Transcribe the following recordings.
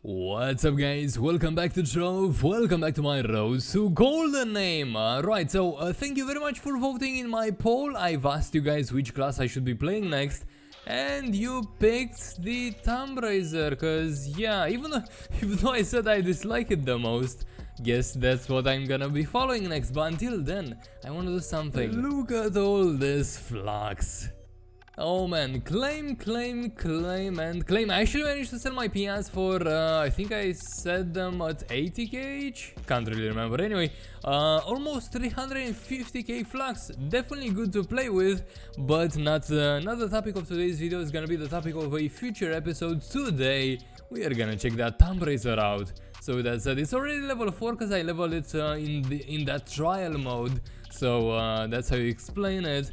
What's up guys, welcome back to Trove, welcome back to my road to golden name. Right, so thank you very much for voting in my poll. I've asked you guys which class I should be playing next, and you picked the Tomb Raiser, cause yeah, even though I said I dislike it the most, guess that's what I'm gonna be following next. But until then, I wanna do something. Look at all this flux. Oh man, claim, and claim. I actually managed to sell my PS for, I think I set them at 80k each? Can't really remember. Anyway, almost 350k flux. Definitely good to play with, but not the topic of today's video. Is gonna be the topic of a future episode. Today, we are gonna check that Tomb Raiser out. So with that said, it's already level 4 because I leveled it in that trial mode. So that's how you explain it.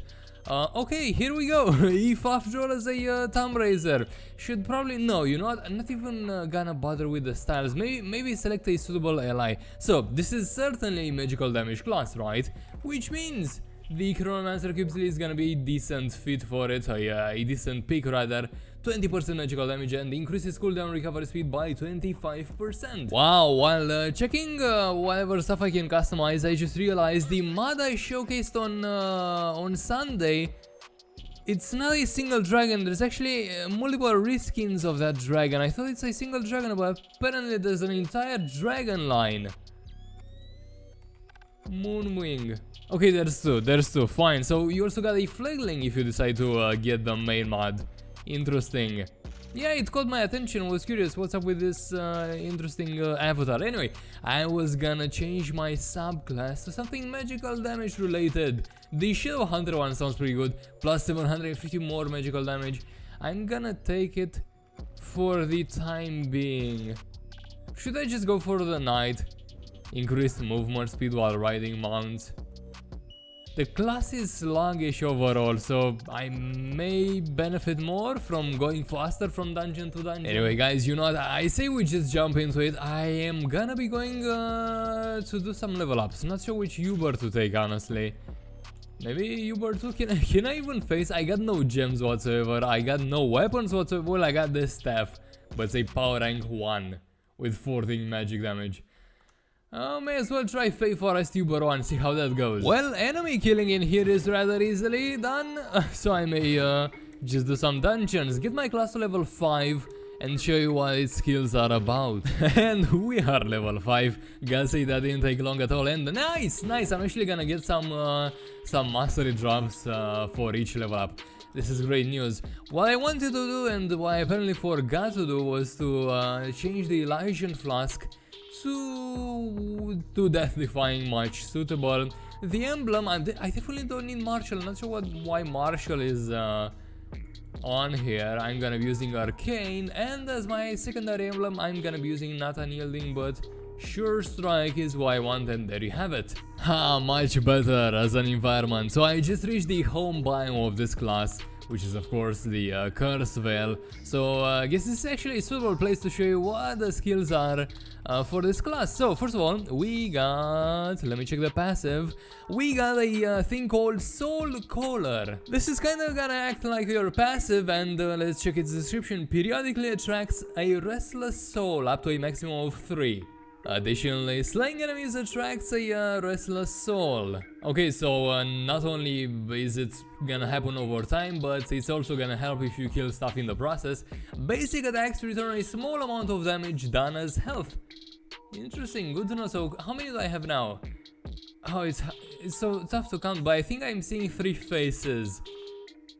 Okay, here we go. If after all is a Tomb Raiser, should probably no. You know what? I'm not even gonna bother with the styles. Maybe select a suitable ally. So this is certainly a magical damage class, right? Which means the Chronomancer Cubesly is gonna be a decent fit for it. A decent pick rather. 20% magical damage and increases cooldown recovery speed by 25%. Wow, while checking whatever stuff I can customize, I just realized the mod I showcased on Sunday, it's not a single dragon. There's actually multiple reskins of that dragon. I thought it's a single dragon, but apparently there's an entire dragon line. Moonwing. Okay, there's two, fine. So you also got a flagling if you decide to get the main mod. Interesting. Yeah, it caught my attention. I was curious what's up with this interesting avatar. Anyway, I was gonna change my subclass to something magical damage related. The Shadow Hunter one sounds pretty good. Plus 750 more magical damage. I'm gonna take it for the time being. Should I just go for the Knight? Increased movement speed while riding mounts. The class is sluggish overall, so I may benefit more from going faster from dungeon to dungeon. Anyway guys, you know what, I say we just jump into it. I am gonna be going to do some level ups. Not sure which Uber to take, honestly. Maybe Uber 2, can I even face? I got no gems whatsoever, I got no weapons whatsoever. Well, I got this staff, but it's a power rank 1 with 14 magic damage. May as well try Fey Forest Uber 1, see how that goes. Well, enemy killing in here is rather easily done, so I may just do some dungeons, get my class to level 5 and show you what its skills are about. And we are level 5, gotta say that didn't take long at all. And nice, I'm actually gonna get some mastery drops for each level up. This is great news. What I wanted to do and what I apparently forgot to do was to change the Elysian Flask to death defying much suitable. The emblem, I definitely don't need Marshall. I'm not sure why Marshall is on here. I'm gonna be using Arcane, and as my secondary emblem I'm gonna be using not unyielding but Sure Strike is what I want, and there you have it. Much better as an environment. So I just reached the home biome of this class, which is of course the Curse Vale. So I guess this is actually a suitable place to show you what the skills are for this class. So first of all, we got, let me check the passive, we got a thing called Soul Caller. This is kind of gonna act like your passive, and let's check its description. Periodically attracts a restless soul up to a maximum of 3. Additionally, slaying enemies attracts a restless soul. Okay, so not only is it gonna happen over time, but it's also gonna help if you kill stuff in the process. Basic attacks return a small amount of damage done as health. Interesting, good to know. So how many do I have now? Oh, it's so tough to count, but I think I'm seeing 3 faces.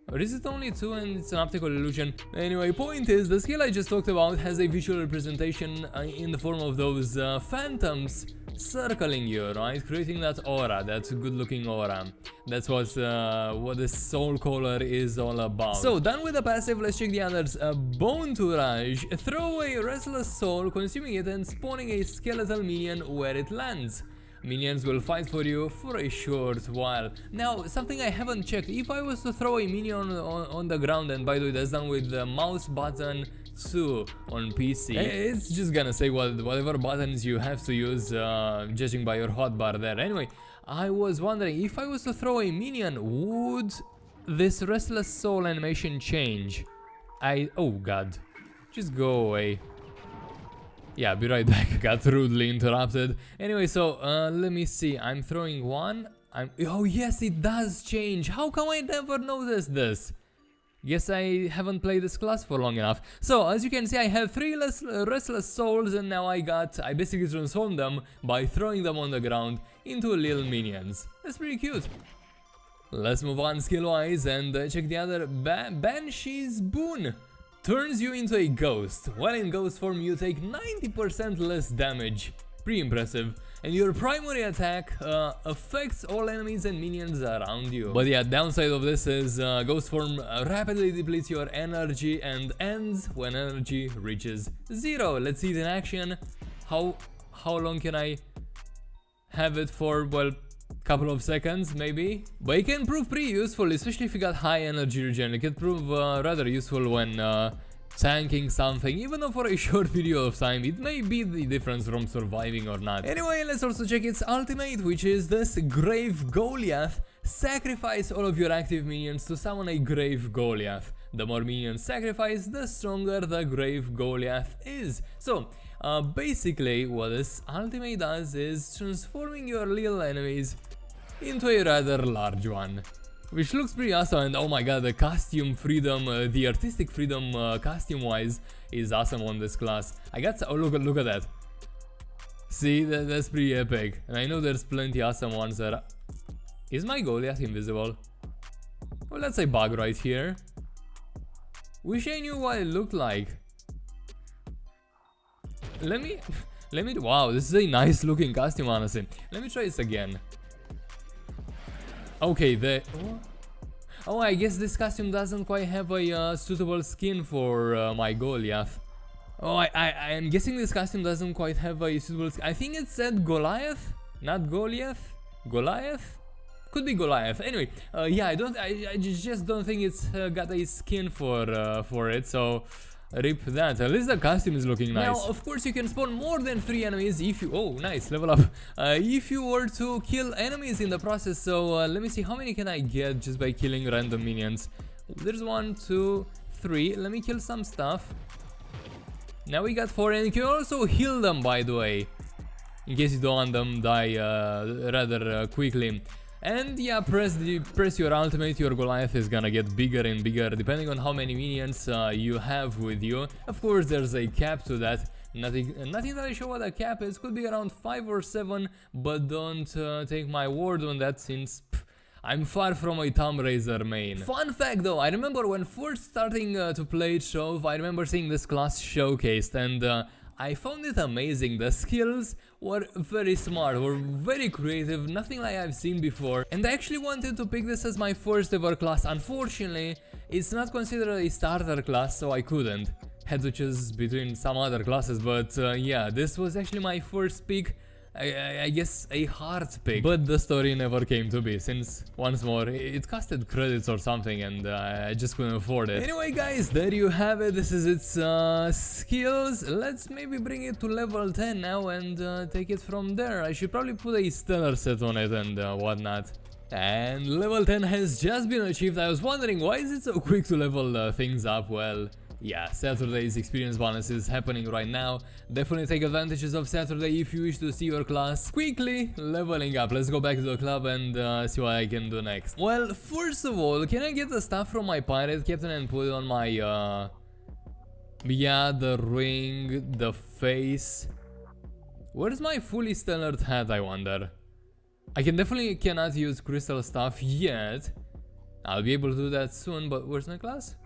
Or is it only 2 and it's an optical illusion? Anyway, point is, the skill I just talked about has a visual representation in the form of those phantoms circling you, right? Creating that aura, that good looking aura. That's what the Soul Caller is all about. So, done with the passive, let's check the others. Bone Tourage. Throw a restless soul, consuming it and spawning a skeletal minion where it lands. Minions will fight for you for a short while. Now, something I haven't checked, if I was to throw a minion on the ground, and by the way that's done with the mouse button 2 on PC, it's just gonna say whatever buttons you have to use, judging by your hotbar there. Anyway, I was wondering, if I was to throw a minion, would this restless soul animation change? Oh god, just go away. Yeah, be right back. Got rudely interrupted. Anyway, so let me see. I'm throwing one. Oh yes, it does change. How come I never noticed this? Guess I haven't played this class for long enough. So as you can see, I have 3 restless souls, and now I basically transformed them by throwing them on the ground into little minions. That's pretty cute. Let's move on skill-wise and check the other. Banshee's Boon turns you into a ghost. While in ghost form, you take 90% less damage. Pretty impressive. And your primary attack affects all enemies and minions around you. But yeah, downside of this is ghost form rapidly depletes your energy and ends when energy reaches 0. Let's see it in action. How long can I have it for? Well, couple of seconds maybe, but it can prove pretty useful, especially if you got high energy regen. It can prove rather useful when tanking something, even though for a short period of time it may be the difference from surviving or not. Anyway, let's also check its ultimate, which is this Grave Goliath. Sacrifice all of your active minions to summon a Grave Goliath. The more minions sacrificed, the stronger the Grave Goliath is. So basically what this ultimate does is transforming your little enemies into a rather large one, which looks pretty awesome. And oh my god, the costume freedom, the artistic freedom costume wise is awesome on this class. I got oh look at that. See, that's pretty epic. And I know there's plenty awesome ones that is my Goliath invisible? Well, that's a bug right here. Wish I knew what it looked like. Let me wow, this is a nice looking costume, honestly. Let me try this again. Okay, oh, I guess this costume doesn't quite have a suitable skin for my Goliath. Oh, I am guessing this costume doesn't quite have a suitable skin. I think it said Goliath, not Goliath. Goliath? Could be Goliath. Anyway, yeah, I just don't think it's got a skin for it, so rip that. At least the costume is looking nice. Now, of course, you can spawn more than 3 enemies if you... Oh, nice, level up. If you were to kill enemies in the process. So, let me see, how many can I get just by killing random minions? There's 1, 2, 3. Let me kill some stuff. Now we got 4, and you can also heal them, by the way, in case you don't want them die rather quickly. And yeah, press your ultimate, your Goliath is gonna get bigger and bigger depending on how many minions you have with you. Of course, there's a cap to that. Nothing entirely sure what the cap is. Could be around 5 or 7, but don't take my word on that, since I'm far from a Tomb Raider main. Fun fact though, I remember when first starting to play Trove, I remember seeing this class showcased, and I found it amazing. The skills were very smart, were very creative, nothing like I've seen before. And I actually wanted to pick this as my first ever class. Unfortunately, it's not considered a starter class, so I couldn't. Had to choose between some other classes, but yeah, this was actually my first pick. I guess a hard pick, but the story never came to be, since once more it costed credits or something, and I just couldn't afford it. Anyway guys, there you have it. This is its skills. Let's maybe bring it to level 10 now and take it from there. I should probably put a stellar set on it and whatnot. And level 10 has just been achieved. I was wondering, why is it so quick to level things up? Well, yeah, Saturday's experience bonus is happening right now. Definitely take advantages of Saturday if you wish to see your class quickly leveling up. Let's go back to the club and see what I can do next. Well, first of all, can I get the stuff from my pirate captain and put it on my yeah, the ring, the face. Where's my fully stellar hat, I wonder? I definitely cannot use crystal stuff yet. I'll be able to do that soon, but where's my class?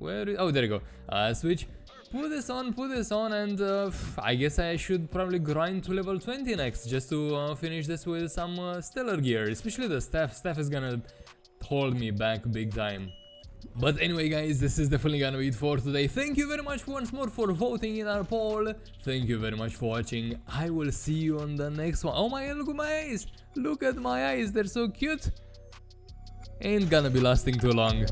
Oh, there you go. Switch. Put this on, and I guess I should probably grind to level 20 next, just to finish this with some stellar gear, especially the staff. Staff is gonna hold me back big time. But anyway guys, this is definitely gonna be it for today. Thank you very much once more for voting in our poll. Thank you very much for watching. I will see you on the next one. Oh my god, look at my eyes! Look at my eyes, they're so cute! Ain't gonna be lasting too long.